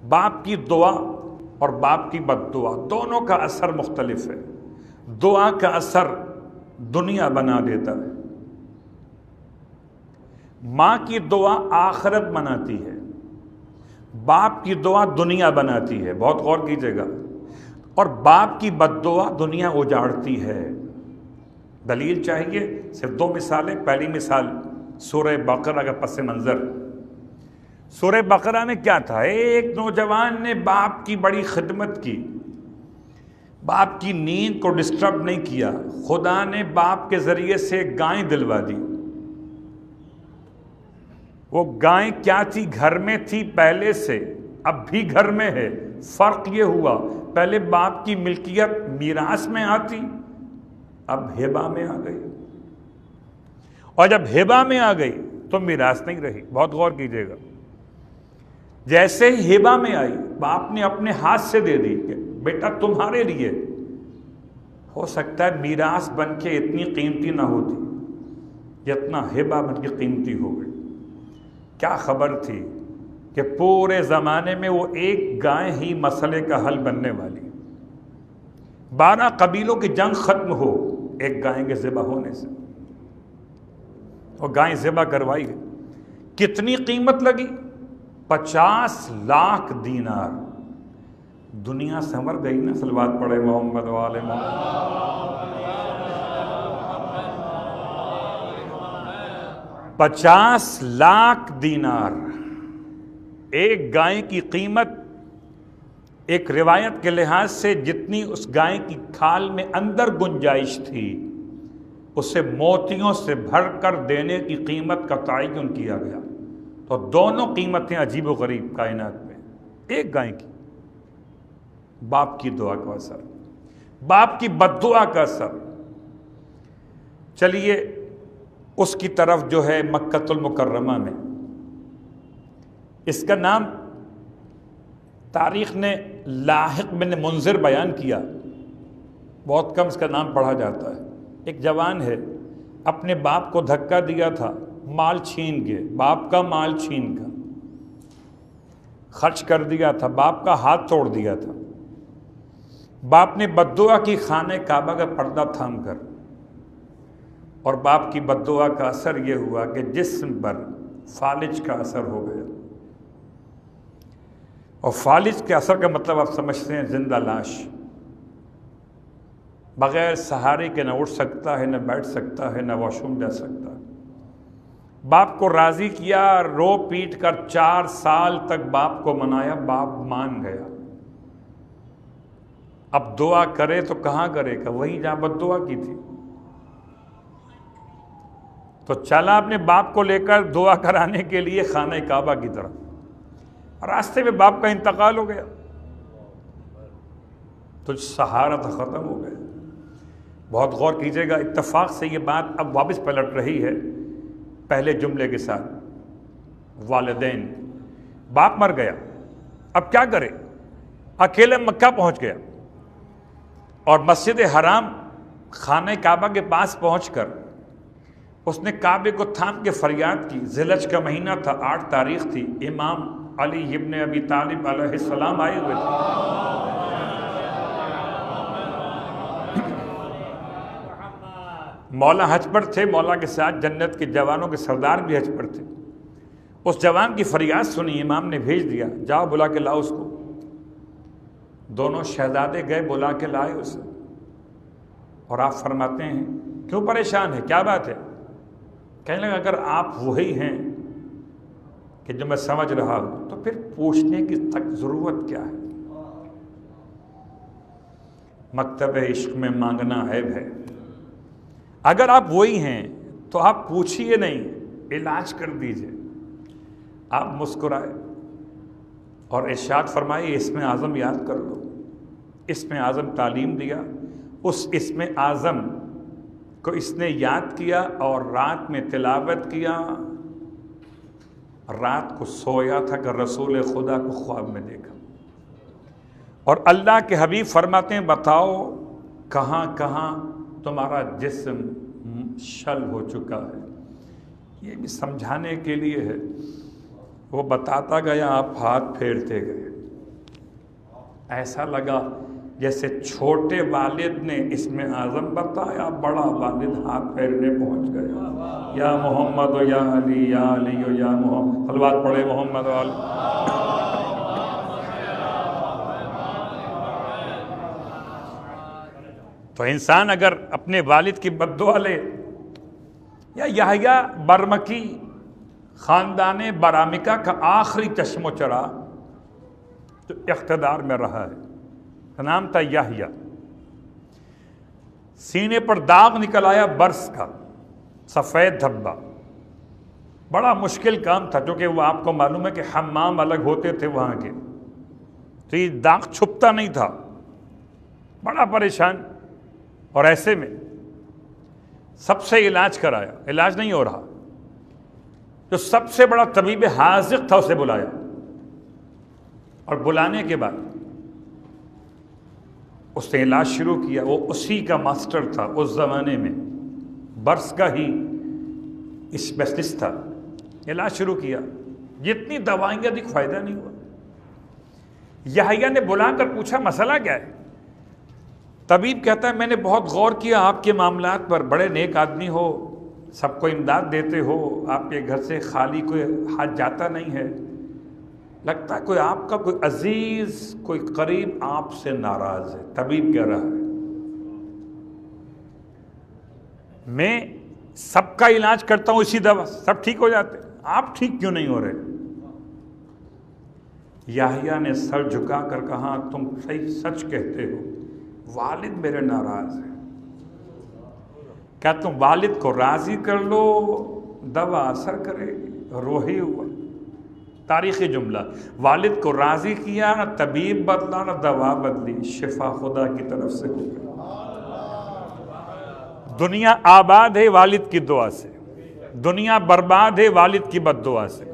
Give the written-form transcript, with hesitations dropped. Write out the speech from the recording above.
باپ کی دعا اور باپ کی بد دعا دونوں کا اثر مختلف ہے۔ دعا کا اثر دنیا بنا دیتا ہے، ماں کی دعا آخرت بناتی ہے، باپ کی دعا دنیا بناتی ہے، بہت غور کیجیے گا، اور باپ کی بد دعا دنیا اجاڑتی ہے۔ دلیل چاہیے؟ صرف دو مثالیں۔ پہلی مثال سورہ بقرہ کا پس منظر۔ سورہ بقرہ میں کیا تھا؟ ایک نوجوان نے باپ کی بڑی خدمت کی، باپ کی نیند کو ڈسٹرب نہیں کیا، خدا نے باپ کے ذریعے سے گائے دلوا دی۔ وہ گائے کیا تھی؟ گھر میں تھی پہلے سے، اب بھی گھر میں ہے۔ فرق یہ ہوا پہلے باپ کی ملکیت میراث میں آتی، اب ہبہ میں آ گئی، اور جب ہبہ میں آ گئی تو میراث نہیں رہی۔ بہت غور کیجیے گا، جیسے ہی ہبہ میں آئی باپ نے اپنے ہاتھ سے دے دی کہ بیٹا تمہارے لیے، ہو سکتا ہے میراث بن کے اتنی قیمتی نہ ہوتی جتنا ہبہ بن کے قیمتی ہو گئی۔ کیا خبر تھی کہ پورے زمانے میں وہ ایک گائے ہی مسئلے کا حل بننے والی، 12 قبیلوں کی جنگ ختم ہو ایک گائے کے ذبح ہونے سے۔ اور گائے ذبح کروائی گئی، کتنی قیمت لگی؟ 50 لاکھ دینار۔ دنیا سنور گئی نا؟ صلوات پڑھے محمد والے محمد۔ 50 لاکھ دینار ایک گائے کی قیمت۔ ایک روایت کے لحاظ سے جتنی اس گائے کی کھال میں اندر گنجائش تھی اسے موتیوں سے بھر کر دینے کی قیمت کا تعین کیا گیا۔ تو دونوں قیمتیں عجیب و غریب کائنات میں، ایک گائے کی۔ باپ کی دعا کا اثر، باپ کی بد دعا کا اثر۔ چلیے اس کی طرف جو ہے مکہ المکرمہ میں، اس کا نام تاریخ نے لاحق بن منذر بیان کیا، بہت کم اس کا نام پڑھا جاتا ہے۔ ایک جوان ہے، اپنے باپ کو دھکا دیا تھا، مال چھین کے، باپ کا مال چھین کر خرچ کر دیا تھا، باپ کا ہاتھ توڑ دیا تھا۔ باپ نے بد دعا کی خانہ کعبہ کا پردہ تھام کر، اور باپ کی بد دعا کا اثر یہ ہوا کہ جسم پر فالج کا اثر ہو گیا۔ اور فالج کے اثر کا مطلب آپ سمجھتے ہیں زندہ لاش، بغیر سہارے کے نہ اٹھ سکتا ہے، نہ بیٹھ سکتا ہے، نہ واش روم جا سکتا ہے۔ باپ کو راضی کیا، رو پیٹ کر 4 سال تک باپ کو منایا، باپ مان گیا۔ اب دعا کرے تو کہاں کرے گا؟ وہیں جہاں بد دعا کی تھی۔ تو چلا اپنے باپ کو لے کر دعا کرانے کے لیے خانہ کعبہ کی طرف، راستے میں باپ کا انتقال ہو گیا، تو سہارا تو ختم ہو گیا۔ بہت غور کیجیے گا، اتفاق سے یہ بات اب واپس پلٹ رہی ہے پہلے جملے کے ساتھ۔ والدین، باپ مر گیا، اب کیا کرے؟ اکیلے مکہ پہنچ گیا، اور مسجد حرام خانہ کعبہ کے پاس پہنچ کر اس نے کعبے کو تھام کے فریاد کی۔ ذی الحجہ کا مہینہ تھا، 8 تاریخ تھی، امام علی ابن ابی طالب علیہ السلام آئے ہوئے تھے۔ مولا حج پر تھے، مولا کے ساتھ جنت کے جوانوں کے سردار بھی حج پر تھے۔ اس جوان کی فریاد سنی، امام نے بھیج دیا، جاؤ بلا کے لاؤ اس کو۔ دونوں شہزادے گئے، بلا کے لائے اسے، اور آپ فرماتے ہیں کیوں پریشان ہے، کیا بات ہے؟ کہنے لگا اگر آپ وہی ہیں کہ جو میں سمجھ رہا ہوں تو پھر پوچھنے کی تک ضرورت کیا ہے؟ مکتب عشق میں مانگنا عیب ہے۔ اگر آپ وہی ہیں تو آپ پوچھیے نہیں، علاج کر دیجئے۔ آپ مسکرائے اور ارشاد فرمائے اسم اعظم یاد کر لو۔ اسم اعظم تعلیم دیا، اس اسم اعظم کو اس نے یاد کیا اور رات میں تلاوت کیا۔ رات کو سویا تھا کہ رسول خدا کو خواب میں دیکھا، اور اللہ کے حبیب فرماتے ہیں بتاؤ کہاں کہاں تمہارا جسم شل ہو چکا ہے۔ یہ بھی سمجھانے کے لیے ہے، وہ بتاتا گیا، آپ ہاتھ پھیرتے گئے۔ ایسا لگا جیسے چھوٹے والد نے اسم اعظم بتایا، بڑا والد ہاتھ پھیرنے پہنچ گیا، یا محمد و یا علی، یا علی و یا محمد، صلوات پڑھے محمد و علی۔ تو انسان اگر اپنے والد کی بد دعا لے، یا یحییٰ برمکی خاندان برامکہ کا آخری چشم و چراغ جو اقتدار میں رہا ہے، نام تھا یحییٰ، سینے پر داغ نکل آیا برس کا، سفید دھبا، بڑا مشکل کام تھا، کیونکہ وہ آپ کو معلوم ہے کہ حمام الگ ہوتے تھے وہاں کے، تو یہ داغ چھپتا نہیں تھا، بڑا پریشان، اور ایسے میں سب سے علاج کرایا، علاج نہیں ہو رہا، جو سب سے بڑا طبیب حاذق تھا اسے بلایا، اور بلانے کے بعد اس نے علاج شروع کیا۔ وہ اسی کا ماسٹر تھا اس زمانے میں، برس کا ہی اسپیشلسٹ تھا، علاج شروع کیا، جتنی دوائیں دی فائدہ نہیں ہوا۔ یحییٰ نے بلا کر پوچھا مسئلہ کیا ہے؟ طبیب کہتا ہے میں نے بہت غور کیا آپ کے معاملات پر، بڑے نیک آدمی ہو، سب کو امداد دیتے ہو، آپ کے گھر سے خالی کوئی ہاتھ جاتا نہیں ہے، لگتا ہے کوئی آپ کا کوئی عزیز، کوئی قریب آپ سے ناراض ہے۔ طبیب کہہ رہا ہے میں سب کا علاج کرتا ہوں اسی دوا، سب ٹھیک ہو جاتے، آپ ٹھیک کیوں نہیں ہو رہے؟ یحییٰ نے سر جھکا کر کہا تم صحیح سچ کہتے ہو، والد میرے ناراض ہیں، کیا تم والد کو راضی کر لو، دوا اثر کرے گی۔ روحی ہوا، تاریخی جملہ، والد کو راضی کیا، نہ طبیب بدلا نہ دوا بدلی، شفا خدا کی طرف سے ہو گئی۔ دنیا آباد ہے والد کی دعا سے، دنیا برباد ہے والد کی بد دعا سے۔